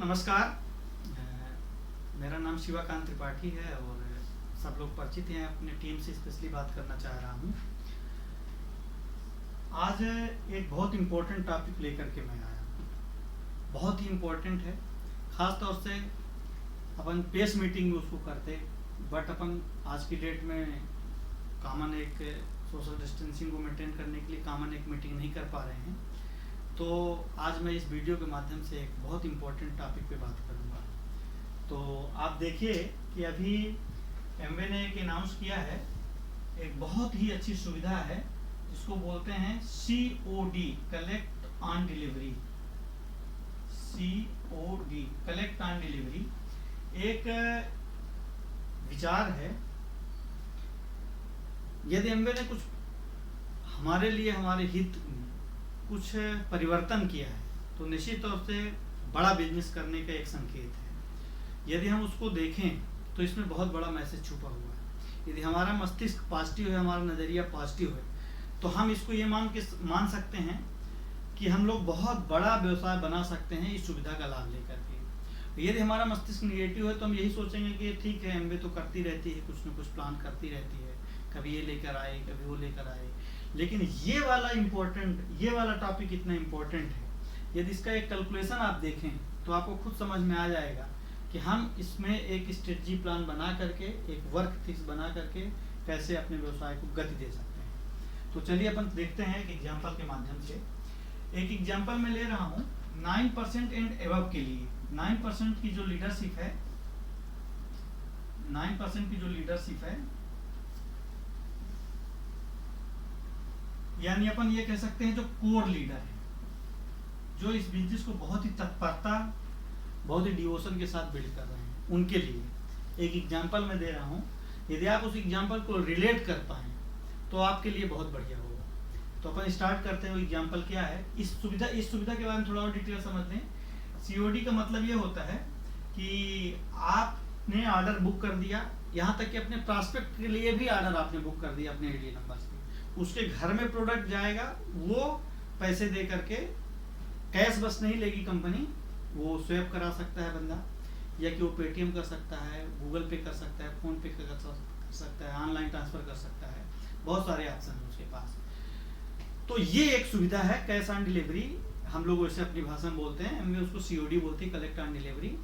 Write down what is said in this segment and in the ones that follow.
नमस्कार। मेरा नाम शिवाकांत त्रिपाठी है और सब लोग परिचित हैं। अपने टीम से स्पेशली बात करना चाह रहा हूँ। आज एक बहुत इम्पोर्टेंट टॉपिक लेकर के मैं आया हूँ। बहुत ही इम्पोर्टेंट है। ख़ास तौर से अपन पेस मीटिंग में उसको करते, बट अपन आज की डेट में कॉमन एक सोशल डिस्टेंसिंग को मेंटेन करने के लिए कॉमन एक मीटिंग नहीं कर पा रहे हैं। तो आज मैं इस वीडियो के माध्यम से एक बहुत इम्पोर्टेंट टॉपिक पे बात करूँगा। तो आप देखिए कि अभी एमवे ने एक अनाउंस किया है, एक बहुत ही अच्छी सुविधा है जिसको बोलते हैं COD, collect on delivery. COD, collect on delivery एक विचार है। यदि एमवे ने कुछ हमारे लिए, हमारे हित में कुछ परिवर्तन किया है तो निश्चित तौर से बड़ा बिजनेस करने का एक संकेत है। यदि हम उसको देखें तो इसमें बहुत बड़ा मैसेज छुपा हुआ है। यदि हमारा मस्तिष्क पॉजिटिव है, हमारा नज़रिया पॉजिटिव है, तो हम इसको ये मान सकते हैं कि हम लोग बहुत बड़ा व्यवसाय बना सकते हैं इस सुविधा का लाभ लेकर के। यदि हमारा मस्तिष्क निगेटिव है तो हम यही सोचेंगे कि ठीक है, एमवे तो करती रहती है, कुछ न कुछ प्लान करती रहती है, कभी ये लेकर आए, कभी वो लेकर आए। लेकिन ये वाला टॉपिक इतना इम्पोर्टेंट है। यदि इसका एक कैलकुलेशन आप देखें तो आपको खुद समझ में आ जाएगा कि हम इसमें एक स्ट्रेटजी प्लान बना करके, एक वर्क थिंग्स बना करके कैसे अपने व्यवसाय को गति दे सकते हैं। तो चलिए अपन देखते हैं एक एग्जाम्पल के माध्यम से। एक एग्जाम्पल मैं ले रहा हूँ 9% एंड एबव के लिए। 9% की जो लीडरशिप है, 9% की जो लीडरशिप है, यानी अपन ये कह सकते हैं जो कोर लीडर है, जो इस बिजनेस को बहुत ही तत्परता, बहुत ही डिवोशन के साथ बिल्ड कर रहे हैं, उनके लिए एक एग्जांपल मैं दे रहा हूँ। यदि आप उस एग्जांपल को रिलेट कर पाएँ तो आपके लिए बहुत बढ़िया होगा। तो अपन स्टार्ट करते हैं। वो एग्जांपल क्या है, इस सुविधा के बारे में थोड़ा और डिटेल समझ लें। COD का मतलब ये होता है कि आपने ऑर्डर बुक कर दिया, यहाँ तक कि अपने प्रॉस्पेक्ट के लिए भी ऑर्डर आपने बुक कर दिया अपने एरिया नंबर से। उसके घर में प्रोडक्ट जाएगा, वो पैसे दे करके, कैश बस नहीं लेगी कंपनी, वो स्वैप करा सकता है बंदा, या कि वो पेटीएम कर सकता है, गूगल पे कर सकता है, फोन पे कर सकता है, ऑनलाइन ट्रांसफर कर सकता है, बहुत सारे ऑप्शन हैं उसके पास। तो ये एक सुविधा है कैश ऑन डिलीवरी, हम लोग वैसे अपनी भाषा में बोलते हैं, एमवे उसको COD बोलती है, कलेक्ट ऑन डिलीवरी।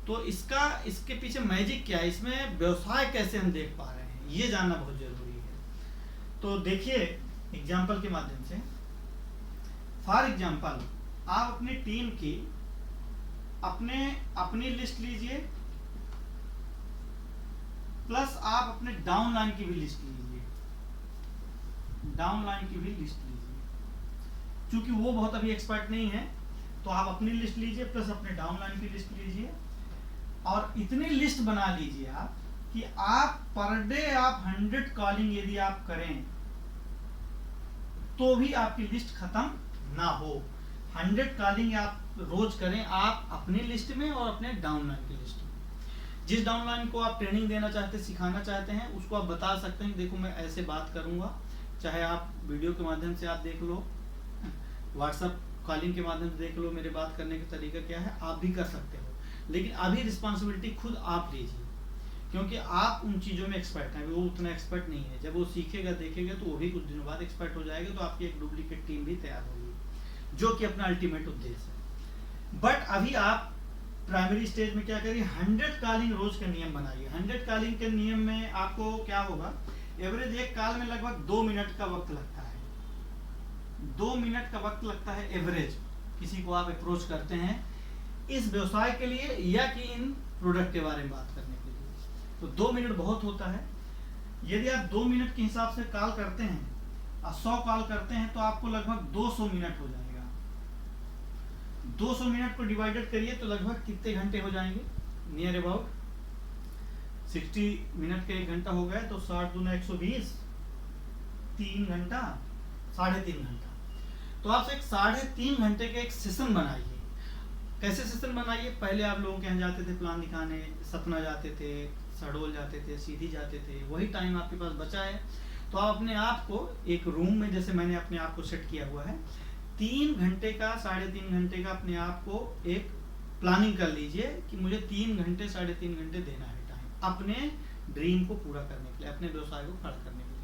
तो इसके पीछे मैजिक क्या है, इसमें व्यवसाय कैसे हम देख पा रहे हैं, ये जानना बहुत जरूरी है। तो देखिए एग्जाम्पल के माध्यम से, फॉर एग्जाम्पल आप अपनी टीम की अपनी लिस्ट लीजिए, प्लस आप अपने डाउनलाइन की भी लिस्ट लीजिए, डाउनलाइन की भी लिस्ट लीजिए। क्योंकि वो बहुत अभी एक्सपर्ट नहीं है, तो आप अपनी लिस्ट लीजिए प्लस अपने डाउनलाइन की लिस्ट लीजिए, और इतनी लिस्ट बना लीजिए आप कि आप पर डे आप 100 कॉलिंग यदि आप करें तो भी आपकी लिस्ट खत्म ना हो। 100 कॉलिंग आप रोज करें, आप अपनी लिस्ट में और अपने डाउनलाइन की लिस्ट में। जिस डाउनलाइन को आप ट्रेनिंग देना चाहते हैं, सिखाना चाहते हैं, उसको आप बता सकते हैं, देखो मैं ऐसे बात करूंगा। चाहे आप वीडियो के माध्यम से आप देख लो, व्हाट्सएप कॉलिंग के माध्यम से देख लो, मेरे बात करने का तरीका क्या है, आप भी कर सकते हो। लेकिन अभी रिस्पॉन्सिबिलिटी खुद आप लीजिए, क्योंकि आप उन चीज़ों में एक्सपर्ट हैं, वो उतना एक्सपर्ट नहीं है। जब वो सीखेगा, देखेगा, तो वो भी कुछ दिनों बाद एक्सपर्ट हो जाएगा, तो आपकी एक डुप्लीकेट टीम भी तैयार होगी, जो कि अपना अल्टीमेट उद्देश्य है। बट अभी आप प्राइमरी स्टेज में क्या करिए, 100 कॉलिंग रोज का नियम बनाइए। 100 कॉलिंग के नियम में आपको क्या होगा, एवरेज एक कॉल में लगभग 2 मिनट का वक्त लगता है। 2 मिनट का वक्त लगता है एवरेज, किसी को आप अप्रोच करते हैं इस व्यवसाय के लिए या कि इन प्रोडक्ट के बारे में बात करने के लिए, तो 2 मिनट बहुत होता है। यदि आप 2 मिनट के हिसाब से कॉल करते हैं और 100 कॉल करते हैं तो आपको लगभग 200 मिनट हो जाएगा। 200 मिनट को डिवाइडेड करिए तो लगभग कितने घंटे हो जाएंगे, नियर अबाउट 60 मिनट का 1 घंटा हो गया, तो 60 दूना 120, 3 घंटा, 3.5 घंटा। तो आप एक 3.5 घंटे के एक सेशन बनाइए। कैसे सेशन बनाइए, पहले आप लोगों के यहाँ जाते थे प्लान दिखाने, सतना जाते थे, शहडोल जाते थे, सीधी जाते थे, वही टाइम आपके पास बचा है, तो आप अपने आप को एक रूम में, जैसे मैंने अपने आप को सेट किया हुआ है, 3 घंटे का 3.5 घंटे का अपने आप को एक प्लानिंग कर लीजिए कि मुझे 3 घंटे 3.5 घंटे देना है टाइम अपने ड्रीम को पूरा करने के लिए, अपने व्यवसाय को खड़ा करने के लिए।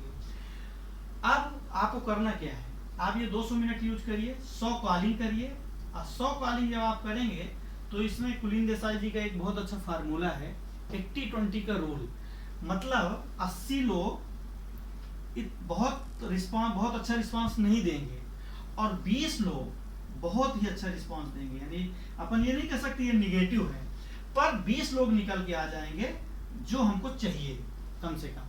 अब आपको करना क्या है, आप ये 200 मिनट यूज करिए, 100 कॉलिंग करिए। और 100 कॉलिंग जब आप करेंगे तो इसमें कुलीन देसाई जी का एक बहुत अच्छा फार्मूला है, 80-20 का रूल। मतलब 80 लोग बहुत अच्छा रिस्पांस नहीं देंगे और 20 लोग बहुत ही अच्छा रिस्पांस देंगे। यानी अपन ये नहीं कह सकते ये निगेटिव है, पर 20 लोग निकल के आ जाएंगे जो हमको चाहिए कम से कम।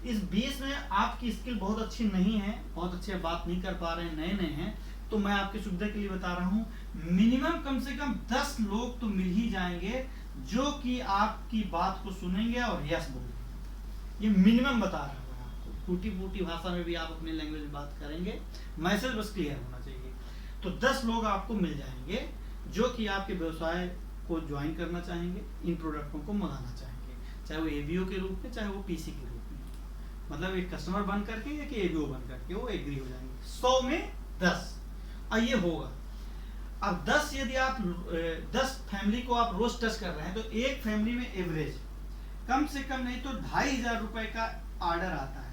इस 20 में आपकी स्किल बहुत अच्छी नहीं है, बहुत अच्छे बात नहीं कर पा रहे हैं, नए नए हैं, तो मैं आपकी सुविधा के लिए बता रहा हूँ, मिनिमम कम से कम 10 लोग तो मिल ही जाएंगे जो कि आपकी बात को सुनेंगे और यस बोलेंगे। ये मिनिमम बता रहा हूँ आपको, टूटी फूटी भाषा में भी आप अपने लैंग्वेज में बात करेंगे, मैसेज बस क्लियर होना चाहिए। तो 10 लोग आपको मिल जाएंगे जो कि आपके व्यवसाय को ज्वाइन करना चाहेंगे, इन प्रोडक्टों को मंगाना चाहेंगे, चाहे वो एबीओ के रूप में, चाहे वो पीसी के रूप में, मतलब एक कस्टमर बन करके या कि एबीओ बन करके वो एग्री हो जाएंगे। 100 में 10 ये होगा। अब 10 यदि आप 10 फैमिली को आप रोज टच कर रहे हैं तो एक फैमिली में एवरेज कम से कम नहीं तो 2,500 रुपए का ऑर्डर आता है।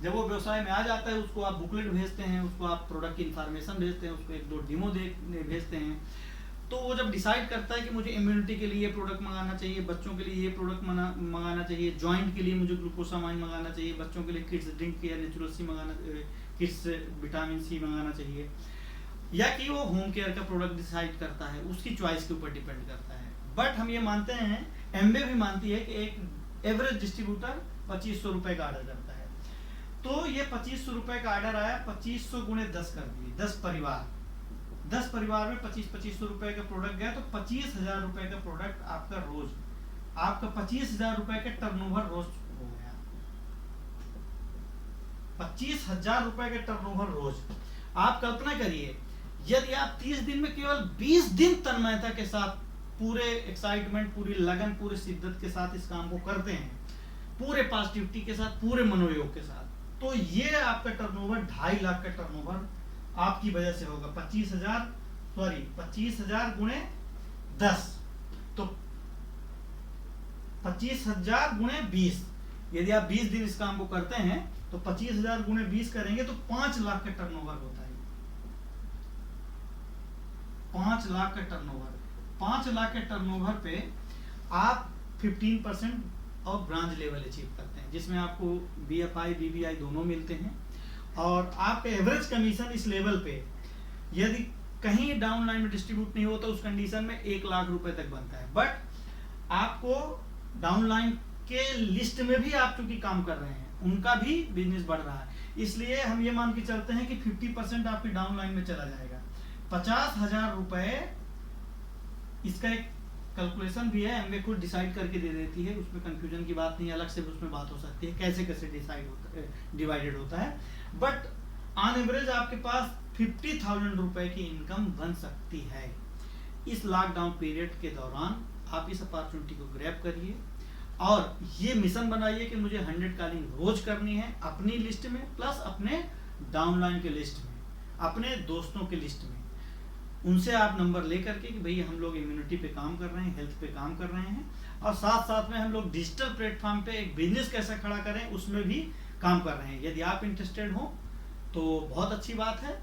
जब वो व्यवसाय में आ जाता है उसको आप बुकलेट भेजते हैं, उसको आप प्रोडक्ट की इंफॉर्मेशन भेजते हैं, उसको 1-2 डेमो भेजते हैं, तो वो जब डिसाइड करता है कि मुझे इम्यूनिटी के लिए ये प्रोडक्ट मंगाना चाहिए, बच्चों के लिए ये प्रोडक्ट मंगाना चाहिए, जॉइंट के लिए मुझे ग्लूकोसामाइन मंगाना चाहिए, बच्चों के लिए किड्स ड्रिंक या नेचुरल सी मंगाना, किड्स विटामिन सी मंगाना चाहिए, या कि वो होम केयर का प्रोडक्ट डिसाइड करता है, उसकी चॉइस के ऊपर डिपेंड करता है। बट हम ये मानते हैं, एमबे भी मानती है कि एक एवरेज डिस्ट्रीब्यूटर 2500 रुपए का ऑर्डर करता है। तो ये 2500 रुपए का ऑर्डर आया, 2500 गुणे 10 कर दिए, 10 परिवार में 2500 रुपए का प्रोडक्ट गया, तो 25,000 रुपए का प्रोडक्ट आपका रोज, आपका 25,000 रुपए का टर्नओवर रोज हो गया। 25,000 रुपए का टर्नओवर रोज। आप कल्पना करिए यदि आप 30 दिन में केवल 20 दिन तन्मयता के साथ, पूरे एक्साइटमेंट, पूरी लगन, पूरी शिद्दत के साथ इस काम को करते हैं, पूरे पॉजिटिविटी के साथ, पूरे मनोयोग के साथ, तो ये आपका टर्नओवर 2.5 लाख का टर्नओवर आपकी वजह से होगा। 25,000 गुणे 10, तो 25,000 गुणे 20। यदि आप 20 दिन इस काम को करते हैं तो 25,000 गुणे 20 करेंगे तो 5 लाख का टर्नओवर होता है। 5 लाख का टर्नओवर, 5 लाख के टर्नओवर पे आप 15% ऑफ ब्रांच लेवल अचीव करते हैं, जिसमें आपको बीएफआई बीबीआई दोनों मिलते हैं, और आपका एवरेज कमीशन इस लेवल पे यदि कहीं डाउनलाइन में डिस्ट्रीब्यूट नहीं होता उस कंडीशन में 1 लाख रुपए तक बनता है। बट आपको डाउनलाइन के लिस्ट में भी आप चूंकि काम कर रहे हैं, उनका भी बिजनेस बढ़ रहा है, इसलिए हम ये मान के चलते हैं कि 50% आपकी डाउनलाइन में चला जाएगा। 50,000 रुपए, इसका एक कैलकुलेशन भी है, एमवे खुद डिसाइड करके दे देती है, उसमें कंफ्यूजन की बात नहीं, अलग से उसमें बात हो सकती है कैसे कैसे डिसाइड होता है, डिवाइडेड होता है। बट ऑन एवरेज आपके पास 50,000 रुपए की इनकम बन सकती है। इस लॉकडाउन पीरियड के दौरान आप इस अपॉर्चुनिटी को ग्रैब करिए और ये मिशन बनाइए कि मुझे 100 कॉलिंग रोज करनी है, अपनी लिस्ट में प्लस अपने डाउनलाइन के लिस्ट में, अपने दोस्तों के लिस्ट में। उनसे आप नंबर ले करके कि भैया हम लोग इम्यूनिटी पे काम कर रहे हैं, हेल्थ पे काम कर रहे हैं, और साथ साथ में हम लोग डिजिटल प्लेटफॉर्म पे एक बिजनेस कैसे खड़ा करें उसमें भी काम कर रहे हैं। यदि आप इंटरेस्टेड हो तो बहुत अच्छी बात है,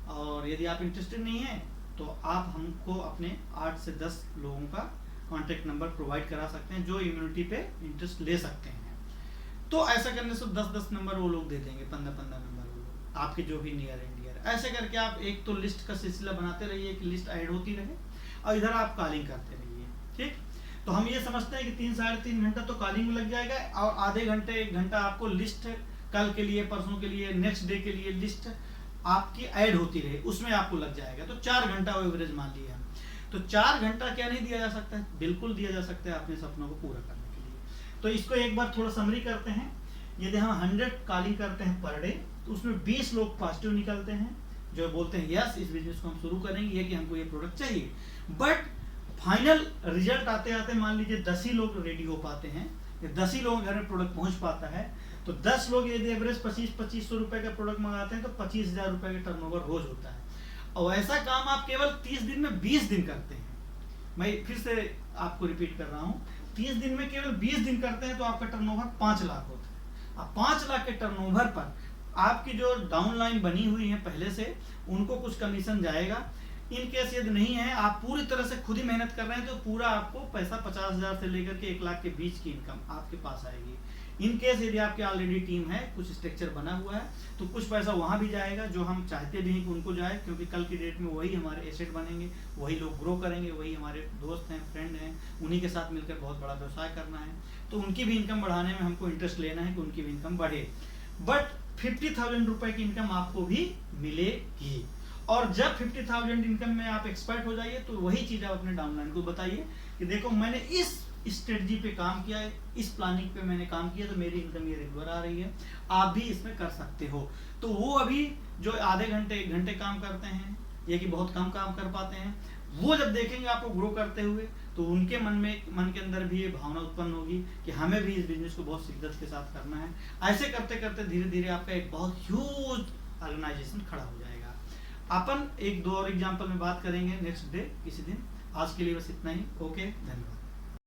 और यदि आप इंटरेस्टेड नहीं है तो आप हमको अपने 8 से 10 लोगों का कॉन्टेक्ट नंबर प्रोवाइड करा सकते हैं जो इम्यूनिटी पे इंटरेस्ट ले सकते हैं। तो ऐसा करने से 10-10 नंबर वो लोग दे देंगे, 15-15 नंबर वो लोग, आपके जो भी नियर एंड डियर। ऐसे करके आप एक तो लिस्ट का सिलसिला बनाते रहिए कि लिस्ट ऐड होती रहे, और इधर आप कॉलिंग करते रहिए। ठीक, तो हम ये समझते हैं कि 3-3.5 घंटा तो कॉलिंग में लग जाएगा, और आधे घंटे 1 घंटा आपको लिस्ट कल के लिए, परसों के लिए, नेक्स्ट डे के लिए लिस्ट आपकी ऐड होती रहे, उसमें आपको लग जाएगा। तो 4 घंटा वो एवरेज मान लिया। तो 4 घंटा क्या नहीं दिया जा सकता है? बिल्कुल दिया जा सकता है अपने सपनों को पूरा करने के लिए। तो इसको एक बार थोड़ा समरी करते हैं। यदि हम 100 कॉलिंग करते हैं पर डे तो उसमें 20 लोग पॉजिटिव निकलते हैं जो बोलते हैं यस इस बिजनेस को हम शुरू करेंगे, ये कि हमको ये प्रोडक्ट चाहिए। बट फाइनल रिजल्ट आते आते मान लीजिए 10 ही लोग रेडी हो पाते हैं, 10 ही लोगों के घर में प्रोडक्ट पहुंच पाता है। तो 10 लोग यदि एवरेज 2500 रुपए का प्रोडक्ट मंगाते हैं तो 25,000 रुपए का टर्नओवर रोज होता है। और ऐसा काम आप केवल 30 दिन में 20 दिन करते हैं, मैं फिर से आपको रिपीट कर रहा हूँ, 30 दिन में केवल 20 दिन करते हैं तो आपका टर्नओवर 5 लाख होता है। अब 5 लाख के टर्नओवर पर आपकी जो डाउनलाइन बनी हुई है पहले से, उनको कुछ कमीशन जाएगा। इन केस यदि नहीं है, आप पूरी तरह से खुद ही मेहनत कर रहे हैं, तो पूरा आपको पैसा 50,000 से लेकर के 1 लाख के बीच की इनकम आपके पास आएगी। इन केस यदि आपकी ऑलरेडी टीम है, कुछ स्ट्रक्चर बना हुआ है, तो कुछ पैसा वहां भी जाएगा, जो हम चाहते भी हैं कि उनको जाए, क्योंकि कल की डेट में वही हमारे एसेट बनेंगे, वही लोग ग्रो करेंगे, वही हमारे दोस्त हैं, फ्रेंड हैं, उन्हीं के साथ मिलकर बहुत बड़ा व्यवसाय करना है। तो उनकी भी इनकम बढ़ाने में हमको इंटरेस्ट लेना है कि उनकी भी इनकम बढ़े। बट 50,000 रुपए की इनकम आपको भी मिलेगी। और जब 50,000 इनकम में आप एक्सपर्ट हो जाइए, तो वही चीज आप अपने डाउनलाइन को बताइए कि देखो मैंने इस स्ट्रेटजी पे काम किया है, इस प्लानिंग पे मैंने काम किया, तो मेरी इनकम ये रेगुलर आ रही है, आप भी इसमें कर सकते हो। तो वो अभी जो आधे घंटे 1 घंटे काम करते हैं, या कि बहुत कम काम कर पाते हैं, वो जब देखेंगे आपको ग्रो करते हुए, तो उनके मन के अंदर भी ये भावना उत्पन्न होगी कि हमें भी इस बिजनेस को बहुत शिद्दत के साथ करना है। ऐसे करते करते धीरे धीरे आपका एक बहुत ह्यूज ऑर्गेनाइजेशन खड़ा हो जाएगा। अपन 1-2 और एग्जाम्पल में बात करेंगे नेक्स्ट डे किसी दिन। आज के लिए बस इतना ही। ओके, धन्यवाद।